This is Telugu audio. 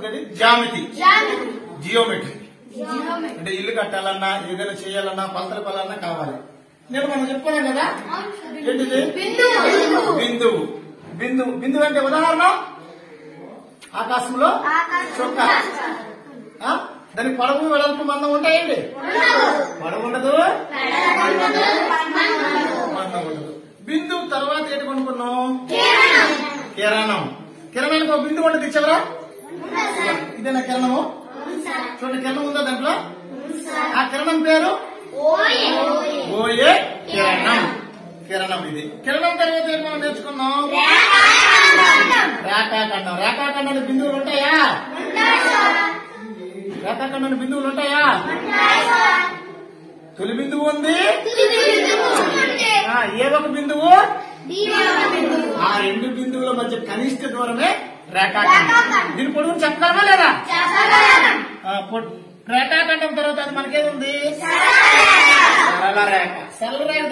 ఏంటది జామితి జియోమెట్రీ అంటే ఇల్లు కట్టాలన్నా ఏదైనా చేయాలన్నా కొలతలు కొలాలన్నా కావాలి. నేను మనం చెప్పుకున్నాం కదా ఏంటిది బిందువు. బిందువు అంటే ఉదాహరణ ఆకాశంలో చుక్క. దానికి పొడవు వెడల్పు మందం ఉంటాయండి. పొడవు ఉండదు మందం ఉండదు. బిందువు తర్వాత ఏంటి కొనుక్కున్నాం కిరణం. కిరణానికి ఒక బిందువు ఉండదు ఇచ్చావరా? ఇదేనా కిరణము? చూడండి కిరణం ఉందా దాంట్లో? ఆ కిరణం పేరు ఓయే కిరణం. కిరణం ఇది. కిరణం తర్వాత ఏం మనం నేర్చుకున్నాం రేఖాఖండం. రేఖాఖండానికి బిందువులు ఉంటాయా? రేఖాఖండానికి బిందువులు ఉంటాయా? తొలి బిందువు ఉంది, ఏ ఒక బిందువు, ఆ రెండు బిందువుల మధ్య కనిష్ట దూరమే రేఖాఖండం. దీని పొడుగు చెప్పగలమా లేదా? రేఖాఖండం తర్వాత అది మనకేముంది సరళ రేఖ. సరళ రేఖ